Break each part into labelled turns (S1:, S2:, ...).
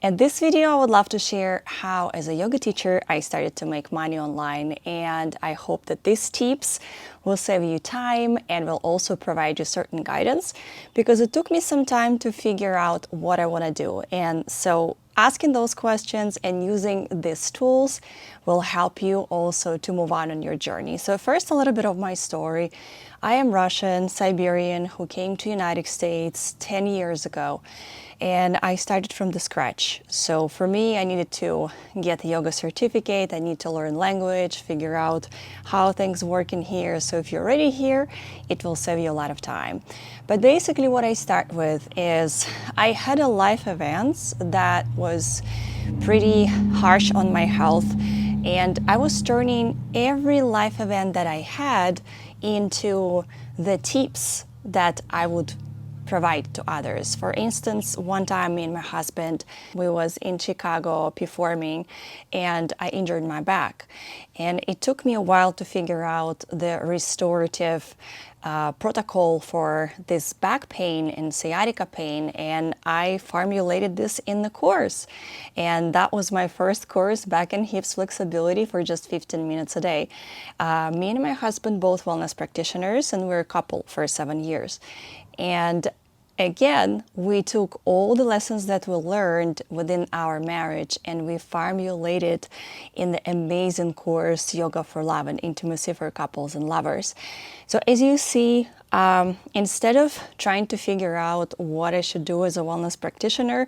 S1: In this video, I would love to share how, as a yoga teacher, I started to make money online, and I hope that these tips will save you time and will also provide you certain guidance, because it took me some time to figure out what I want to do. And so asking those questions and using these tools will help you also to move on your journey. So first, a little bit of my story. I am Russian, Siberian, who came to United States 10 years ago. And I started from the scratch. So for me, I needed to get the yoga certificate. I need to learn language, figure out how things work in here. So if you're already here, it will save you a lot of time. But basically what I start with is I had a life event that was pretty harsh on my health. And I was turning every life event that I had into the tips that I would provide to others. For instance, one time me and my husband, we was in Chicago performing and I injured my back. And it took me a while to figure out the restorative protocol for this back pain and sciatica pain, and I formulated this in the course. And that was my first course, back and hips flexibility, for just 15 minutes a day. Me and my husband, both wellness practitioners, and we're a couple for 7 years. And again, we took all the lessons that we learned within our marriage and we formulated in the amazing course, Yoga for Love and Intimacy for Couples and Lovers. So as you see, instead of trying to figure out what I should do as a wellness practitioner,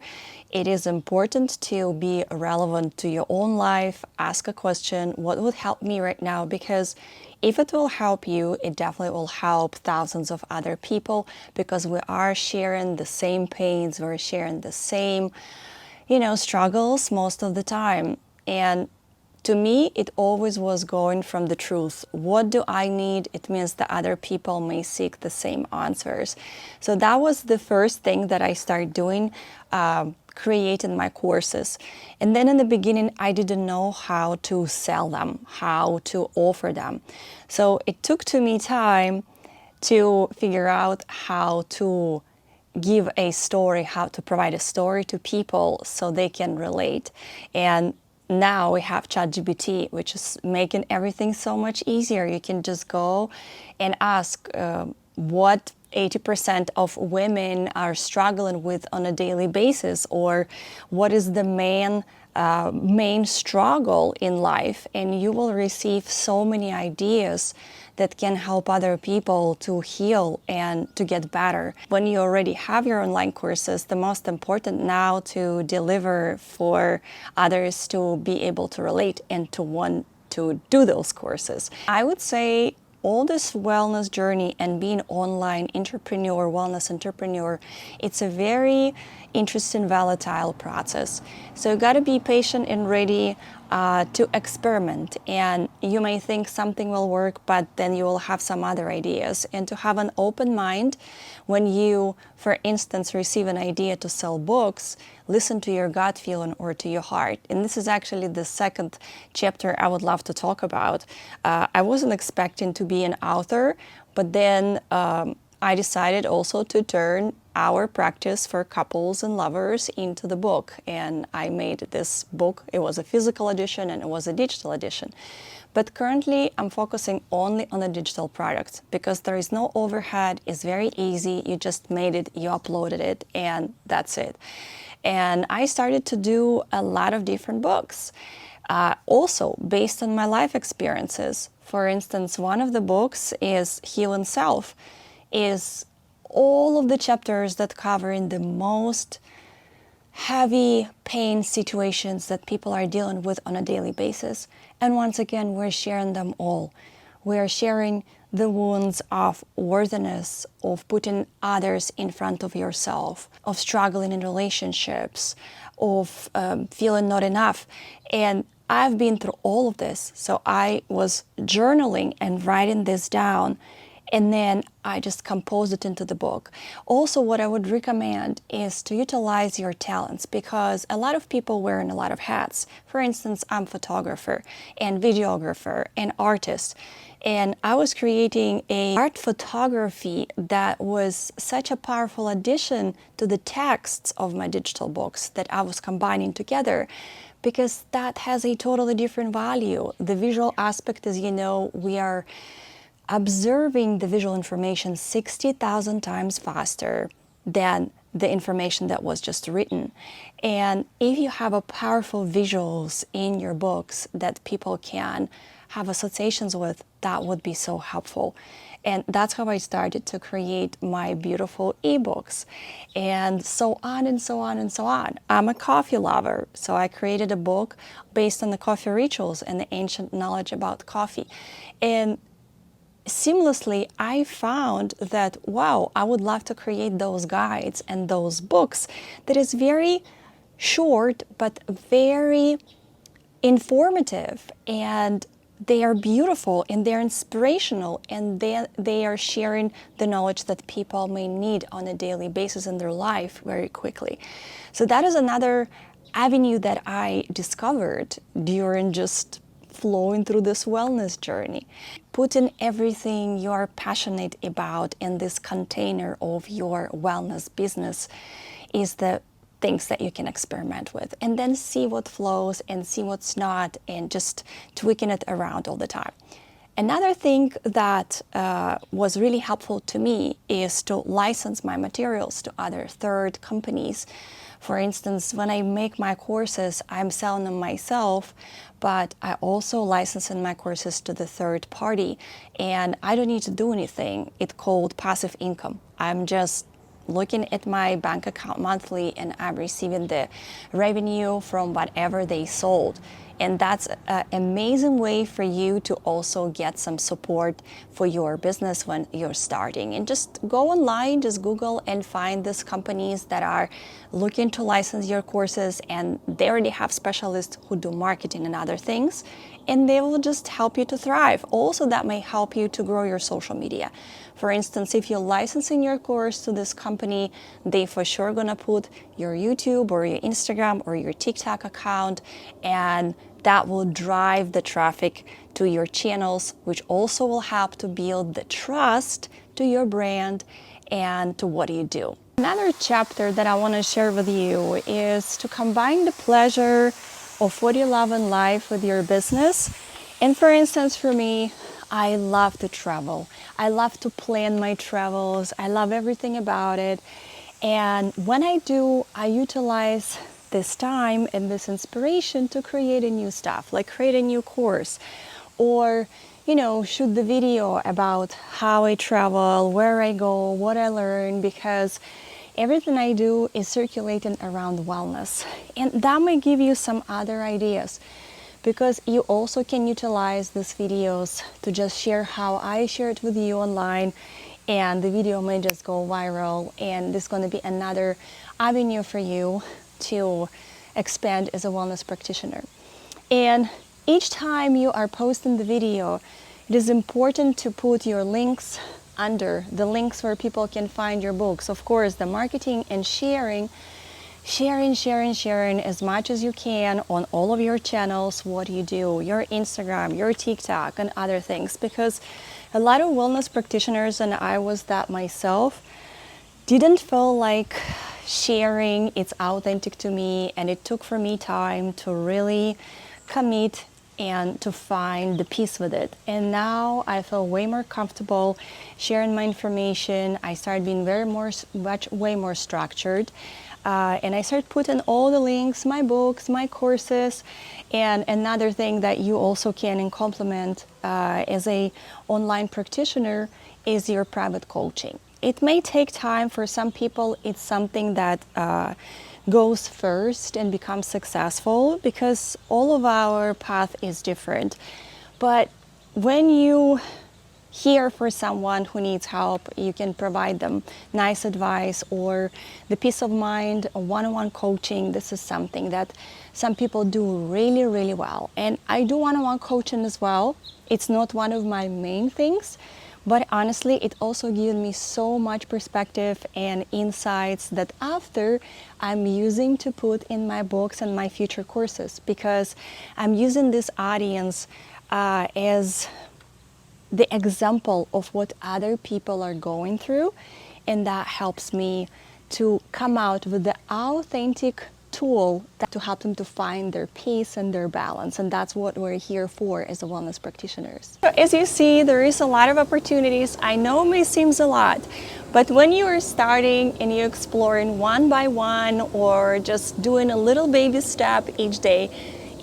S1: it is important to be relevant to your own life, ask a question, what would help me right now? Because if it will help you, it definitely will help thousands of other people, because we are sharing the same pains, we're sharing the same, struggles most of the time. And to me, it always was going from the truth. What do I need? It means that other people may seek the same answers. So that was the first thing that I started doing, creating my courses. And then in the beginning, I didn't know how to sell them, how to offer them. So it took to me time to figure out how to give a story, how to provide a story to people so they can relate. And now we have ChatGPT, which is making everything so much easier. You can just go and ask what 80% of women are struggling with on a daily basis, or what is the main struggle in life, and you will receive so many ideas that can help other people to heal and to get better. When you already have your online courses, the most important now to deliver for others to be able to relate and to want to do those courses. I would say all this wellness journey and being online entrepreneur, wellness entrepreneur, it's a very interesting, volatile process. So you got to be patient and ready to experiment. And you may think something will work, but then you will have some other ideas. And to have an open mind when you, for instance, receive an idea to sell books, listen to your gut feeling or to your heart. And this is actually the second chapter I would love to talk about. I wasn't expecting to be an author, but then I decided also to turn our practice for couples and lovers into the book. And I made this book. It was a physical edition and it was a digital edition. But currently I'm focusing only on the digital product because there is no overhead. It's very easy. You just made it, you uploaded it, and that's it. And I started to do a lot of different books, also based on my life experiences. For instance, one of the books is Healing Self, is all of the chapters that cover in the most heavy pain situations that people are dealing with on a daily basis. And once again, we're sharing them all. We're sharing the wounds of worthiness, of putting others in front of yourself, of struggling in relationships, of feeling not enough. And I've been through all of this. So I was journaling and writing this down. and then I just composed it into the book. Also, what I would recommend is to utilize your talents, because a lot of people wearing a lot of hats. For instance, I'm a photographer and videographer and artist, and I was creating a art photography that was such a powerful addition to the texts of my digital books that I was combining together, because that has a totally different value. The visual aspect, as you know, we are observing the visual information 60,000 times faster than the information that was just written. And if you have a powerful visuals in your books that people can have associations with, that would be so helpful. And that's how I started to create my beautiful ebooks, and so on and so on and so on. I'm a coffee lover, so I created a book based on the coffee rituals and the ancient knowledge about coffee. And seamlessly, I found that, wow, I would love to create those guides and those books that is very short, but very informative, and they are beautiful and they're inspirational, and they are sharing the knowledge that people may need on a daily basis in their life very quickly. So that is another avenue that I discovered during just flowing through this wellness journey. Putting everything you're passionate about in this container of your wellness business is the things that you can experiment with, and then see what flows and see what's not, and just tweaking it around all the time. Another thing that was really helpful to me is to license my materials to other third companies. For instance, when I make my courses, I'm selling them myself, but I also license in my courses to the third party, and I don't need to do anything. It's called passive income. I'm just looking at my bank account monthly, and I'm receiving the revenue from whatever they sold. And that's an amazing way for you to also get some support for your business when you're starting. And just go online, just Google and find these companies that are looking to license your courses, and they already have specialists who do marketing and other things, and they will just help you to thrive. Also, that may help you to grow your social media. For instance, if you're licensing your course to this company, they for sure gonna put your YouTube or your Instagram or your TikTok account, and that will drive the traffic to your channels, which also will help to build the trust to your brand and to what you do. Another chapter that I want to share with you is to combine the pleasure of what you love in life with your business. And for instance, for me, I love to travel. I love to plan my travels. I love everything about it. And when I do, I utilize this time and this inspiration to create a new stuff, like create a new course, or shoot the video about how I travel, where I go, what I learn, because everything I do is circulating around wellness. And that may give you some other ideas, because you also can utilize these videos to just share how I share it with you online, and the video may just go viral, and this is going to be another avenue for you to expand as a wellness practitioner. And each time you are posting the video, it is important to put your links under, the links where people can find your books. Of course, the marketing and sharing as much as you can on all of your channels, what you do, your Instagram, your TikTok, and other things, because a lot of wellness practitioners, and I was that myself, didn't feel like sharing. It's authentic to me, and it took for me time to really commit and to find the peace with it. And now I feel way more comfortable sharing my information. I started being way more structured. And I started putting all the links, my books, my courses. And another thing that you also can complement as a online practitioner is your private coaching. It may take time. For some people, it's something that goes first and becomes successful, because all of our path is different. But when you here for someone who needs help, you can provide them nice advice or the peace of mind, one-on-one coaching. This is something that some people do really, really well. And I do one-on-one coaching as well. It's not one of my main things, But honestly, it also gives me so much perspective and insights that after I'm using to put in my books and my future courses, because I'm using this audience as the example of what other people are going through, and that helps me to come out with the authentic tool to help them to find their peace and their balance. And that's what we're here for as a wellness practitioners. So as you see, there is a lot of opportunities. I know it may seem a lot, but when you are starting and you're exploring one by one or just doing a little baby step each day,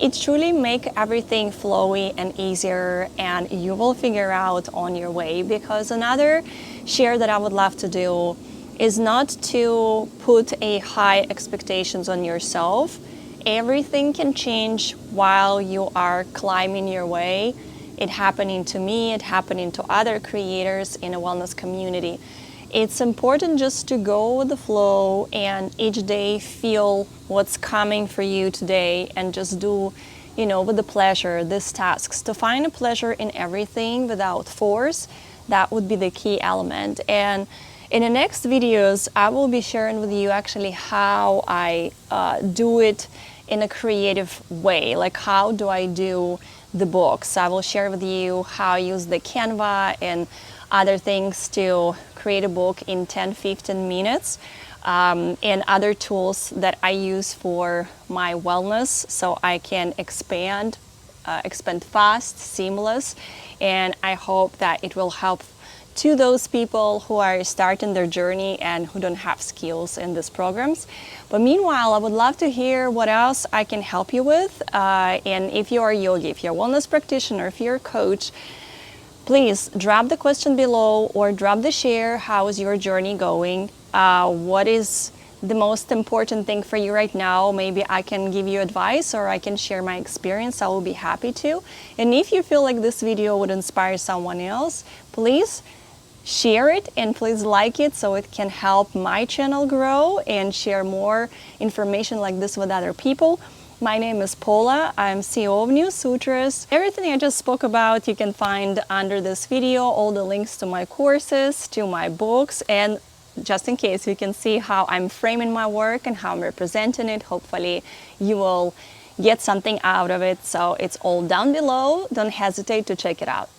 S1: it truly make everything flowy and easier, and you will figure out on your way. Because another share that I would love to do is not to put a high expectations on yourself. Everything can change while you are climbing your way. It happening to me, it happening to other creators in a wellness community. It's important just to go with the flow and each day feel what's coming for you today, and just do, with the pleasure, these tasks, to find a pleasure in everything without force. That would be the key element. And in the next videos, I will be sharing with you actually how I do it in a creative way. Like, how do I do the books? I will share with you how I use the Canva and other things to create a book in 10-15 minutes, and other tools that I use for my wellness, so I can expand fast, seamless, and I hope that it will help to those people who are starting their journey and who don't have skills in these programs. But meanwhile, I would love to hear what else I can help you with. And if you are a yogi, if you're a wellness practitioner, if you're a coach, please drop the question below or drop the share. How is your journey going? What is the most important thing for you right now? Maybe I can give you advice or I can share my experience. I will be happy to. And if you feel like this video would inspire someone else, please share it and please like it so it can help my channel grow and share more information like this with other people. My name is Paula. I'm CEO of Neosutras. Everything I just spoke about you can find under this video, all the links to my courses, to my books, and just in case you can see how I'm framing my work and how I'm representing it. Hopefully you will get something out of it. So it's all down below. Don't hesitate to check it out.